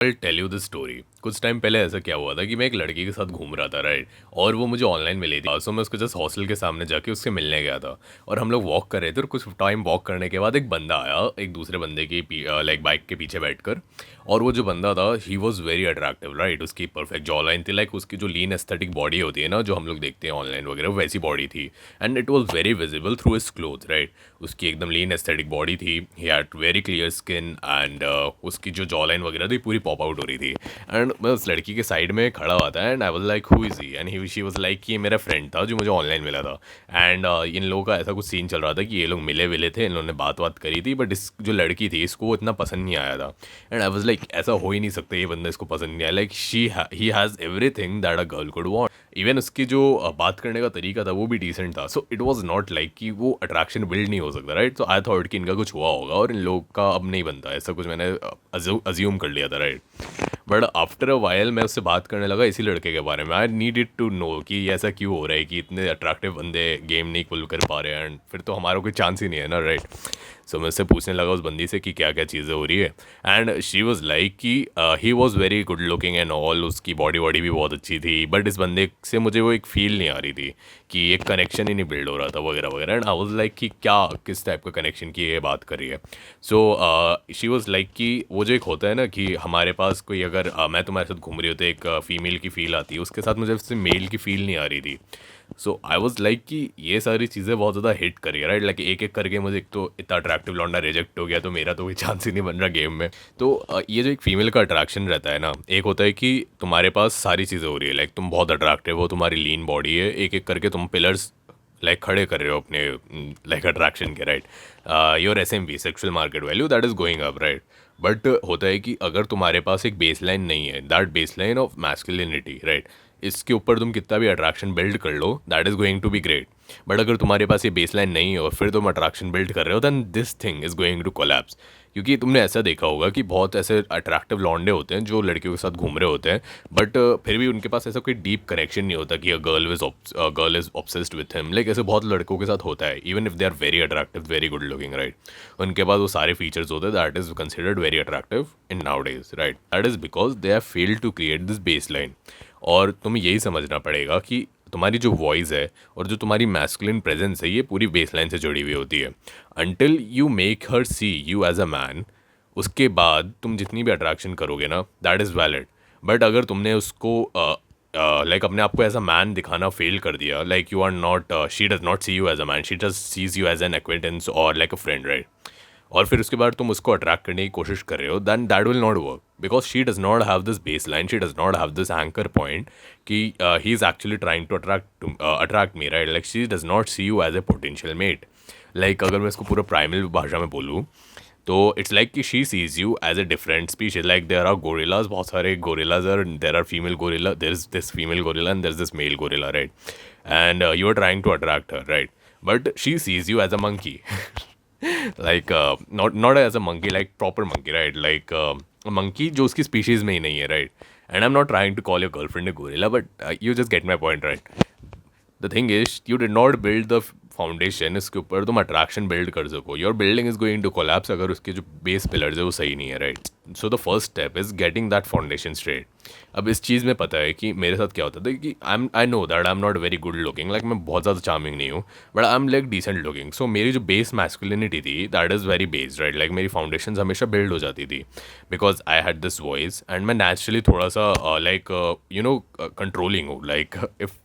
I tell you this story. कुछ time पहले ऐसा क्या हुआ था कि मैं एक लड़की के साथ घूम रहा था, राइट। और वो मुझे ऑनलाइन मिली थी, सो मैं उसको जस्ट हॉस्टल के सामने जाके उससे मिलने गया था। और हम लोग वॉक कर रहे थे, और कुछ टाइम वॉक करने के बाद एक बंदा आया एक दूसरे बंदे की लाइक बाइक के पीछे बैठकर। और वो जो बंदा था, he was very attractive, right. उसकी परफेक्ट जॉ लाइन थी, लाइक उसकी जो लीन एस्थेटिक बॉडी होती है ना, जो हम लोग देखते हैं ऑनलाइन वगैरह, वैसी बॉडी थी। And it was very visible through his cloth, right. उसकी एकदम लीन एस्थेटिक बॉडी थी, he had very clear skin, and उसकी जो जॉ लाइन वगैरह थी पूरी पॉप आउट हो रही थी। एंड मैं उस लड़की के साइड में खड़ा हुआ था, and I was like who is he, and he she was like कि ये मेरा फ्रेंड था जो मुझे ऑनलाइन मिला था। एंड इन लोगों का ऐसा कुछ सीन चल रहा था कि ये लोग मिले विले थे, इन लोगों ने बात करी थी, बट इस जो लड़की थी इसको वो इतना पसंद नहीं आया था। एंड आई वाज लाइक ऐसा हो ही नहीं सकता, ये बंदा इसको पसंद नहीं आया, like he has everything that a girl could want. Even उसकी जो बात करने का तरीका था वो भी डिसेंट था, so it was not like कि वो अट्रैक्शन बिल्ड नहीं हो सकता, राइट। सो आई थॉट कि इनका कुछ हुआ होगा और इन लोग का अब नहीं बनता, ऐसा कुछ मैंने अज्यूम कर लिया था, right. But after a while मैं उससे बात करने लगा इसी लड़के के बारे में। आई नीडेड टू नो कि ऐसा क्यों हो रहा है कि इतने अट्रैक्टिव बंदे गेम नहीं खुल कर पा रहे हैं, एंड फिर तो हमारा कोई चांस ही नहीं है ना, राइट। सो मैं उससे पूछने लगा उस बंदी से कि क्या क्या चीज़ें हो रही है। एंड शी वॉज लाइक कि he was very good looking and all, उसकी बॉडी वॉडी भी बहुत अच्छी थी, बट इस बंदे से मुझे वो एक फील नहीं आ रही थी कि एक कनेक्शन ही नहीं बिल्ड हो रहा था वगैरह वगैरह। एंड आई वॉज लाइक कि क्या किस टाइप का कनेक्शन की ये बात कर रही है। सो शी वॉज लाइक कि वो जो एक होता है ना कि हमारे पास कोई अगर मैं तुम्हारे साथ घूम रही होती एक फीमेल की फ़ील आती है, उसके साथ मुझे उससे मेल की फ़ील नहीं आ रही थी। सो आई वॉज लाइक कि ये सारी चीज़ें बहुत ज़्यादा हिट करी, राइट। लाइक एक एक करके मुझे, एक तो इतना अट्रैक्टिव लौंडा रिजेक्ट हो गया तो मेरा तो कोई चांस ही नहीं बन रहा गेम में। तो ये जो एक फीमेल का अट्रैक्शन रहता है ना, एक होता है कि तुम्हारे पास सारी चीज़ें हो रही है, लाइक तुम बहुत अट्रैक्टिव हो, तुम्हारी लीन बॉडी है, एक एक करके तुम पिलर्स लाइक खड़े कर रहे हो अपने लाइक अट्रैक्शन के, right. Your SMV sexual market value that is going up, right. But होता है कि अगर तुम्हारे पास एक बेस लाइन नहीं है, that base line of masculinity, right, इसके ऊपर तुम कितना भी अट्रैक्शन बिल्ड कर लो, that is going to be great. But अगर तुम्हारे पास ये बेस लाइन नहीं है और फिर तुम अट्रैक्शन बिल्ड कर रहे हो, then this thing is going to collapse. क्योंकि तुमने ऐसा देखा होगा कि बहुत ऐसे अट्रैक्टिव लौंडे होते हैं जो लड़कियों के साथ घूम रहे होते हैं, बट फिर भी उनके पास ऐसा कोई डीप कनेक्शन नहीं होता कि girl is obsessed with him. Like ऐसे बहुत लड़कों के साथ होता है, even if they are very attractive, very good looking, right. उनके पास वो सारे फीचर्स होते हैं that is considered very attractive in nowadays, right. That is because they have failed to create this base line. और तुम्हें यही समझना पड़ेगा कि तुम्हारी जो वॉइस है और जो तुम्हारी मैस्कुलिन प्रेजेंस है, ये पूरी बेसलाइन से जुड़ी हुई होती है। Until you make her see you as a man, उसके बाद तुम जितनी भी अट्रैक्शन करोगे ना, दैट इज़ वैलिड। बट अगर तुमने उसको लाइक अपने आप को एज अ मैन दिखाना फेल कर दिया, like you are not, she does not see you as a man, she does sees you as an acquaintance और लाइक अ फ्रेंड, राइट। और फिर उसके बाद तुम उसको अट्रैक्ट करने की कोशिश कर रहे हो, then that will not work, because she does not have this base line, she does not have this anchor point कि he is actually trying to attract me, right. Like she does not see you as a potential mate. Like अगर मैं इसको पूरा primal भाषा में बोलूँ तो it's like कि she sees you as a different species. Like there are gorillas, बहुत सारे गोरिल्लाज और there are female gorilla, there is this female gorilla and there is this male gorilla, right. And you are trying to attract her, right, but she sees you as a monkey. like not as a monkey, like proper monkey, right, like a monkey जो उसकी species में ही नहीं है, right. And I'm not trying to call your girlfriend a gorilla, but you just get my point, right. The thing is you did not build the foundation, इसके ऊपर तुम attraction build कर सको। Your building is going to collapse अगर उसके जो base pillars है वो सही नहीं है, right. So the first step is getting that foundation straight. अब इस चीज़ में पता है कि मेरे साथ क्या होता था कि I know that I am not very good looking, like मैं बहुत ज़्यादा चार्मिंग नहीं हूँ, but I am like decent looking. So मेरी जो बेस मैस्कुलिनिटी थी that is very based, right. Like मेरी फाउंडेशन हमेशा बिल्ड हो जाती थी because I had this voice, and मैं नेचुरली थोड़ा सा लाइक यू नो कंट्रोलिंग हूँ। Like if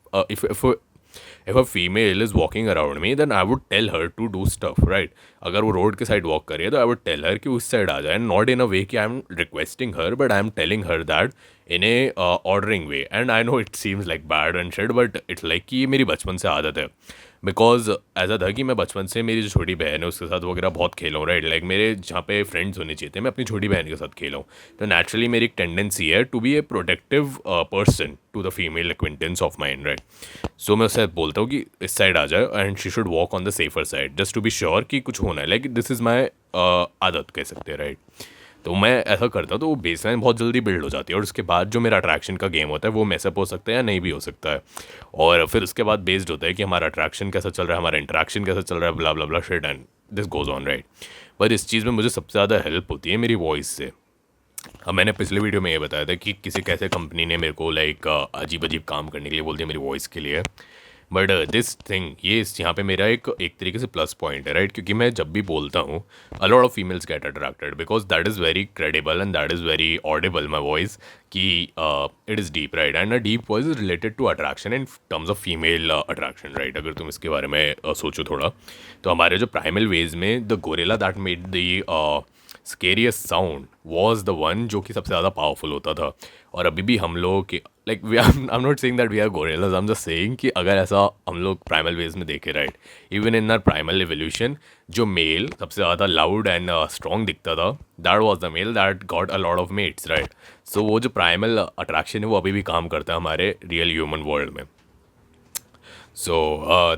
if a female is walking around me, then I would tell her to do stuff, right. अगर वो रोड के साइड वॉक कर रही है तो आई वुड टेल हर कि उस साइड आ जाए, नॉट इन अ वे कि I am requesting her, but I am telling her that in A ordering way. And I know it seems like bad and shit, but it's like कि ये मेरी बचपन से आदत है। बिकॉज ऐसा था कि मैं बचपन से, मेरी जो छोटी बहन है उसके साथ वगैरह बहुत खेला हूँ, राइट। लाइक मेरे जहाँ पे फ्रेंड्स होने चाहिए थे, मैं अपनी छोटी बहन के साथ खेला हूँ। तो नेचुरली मेरी एक टेंडेंसी है to be a protective person to the female acquaintance of mind, right. So मैं उससे बोलता हूँ कि इस साइड आ जाए and she should walk on the safer side just to be sure कि कुछ होना है। लाइक दिस इज़ माई आदत कह सकते हैं, राइट। तो मैं ऐसा करता तो वो बेसलाइन बहुत जल्दी बिल्ड हो जाती है, और उसके बाद जो मेरा अट्रैक्शन का गेम होता है वो मैसअप हो सकता है या नहीं भी हो सकता है। और फिर उसके बाद बेस्ड होता है कि हमारा अट्रैक्शन कैसा चल रहा है, हमारा इंटरेक्शन कैसा चल रहा है, blah blah blah shit, and this goes on, right. पर इस चीज़ में मुझे सबसे ज़्यादा हेल्प होती है मेरी वॉइस से। मैंने पिछले वीडियो में ये बताया था कि किसी कैसे कंपनी ने मेरे को लाइक अजीब अजीब काम करने के लिए बोल दिया मेरी वॉइस के लिए। बट दिस थिंग ये यहाँ पे मेरा एक तरीके से प्लस पॉइंट है, राइट? क्योंकि मैं जब भी बोलता हूँ a lot of females get attracted because that is very credible and that is very audible my voice कि it is deep, right? And a deep voice is related to attraction in terms of female attraction, right? अगर तुम इसके बारे में सोचो थोड़ा, तो हमारे जो प्राइमल वेज में the gorilla that made the scariest sound was the one जो कि सबसे ज़्यादा पावरफुल होता था। और अभी भी हम लोग के like we I am not saying that we are gorillas, I am just saying कि अगर ऐसा हम लोग प्राइमल वेज में देखें, right, even in our primal evolution जो मेल सबसे ज़्यादा लाउड एंड स्ट्रॉन्ग दिखता था, that was the male that got a lot of mates, right? So वो जो प्राइमल अट्रैक्शन है वो अभी भी काम करता है हमारे रियल ह्यूमन वर्ल्ड में। So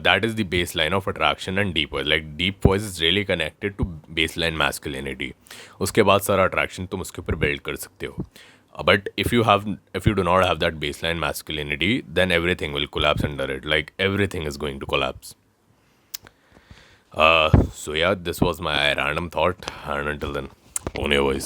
that is the baseline of attraction and deep voice. Like deep voice is really connected to baseline masculinity. उसके बाद सारा attraction तुम उसके ऊपर build कर सकते हो. But if you do not have that baseline masculinity, then everything will collapse under it. Like everything is going to collapse. So yeah, this was my random thought. And until then, own your voice.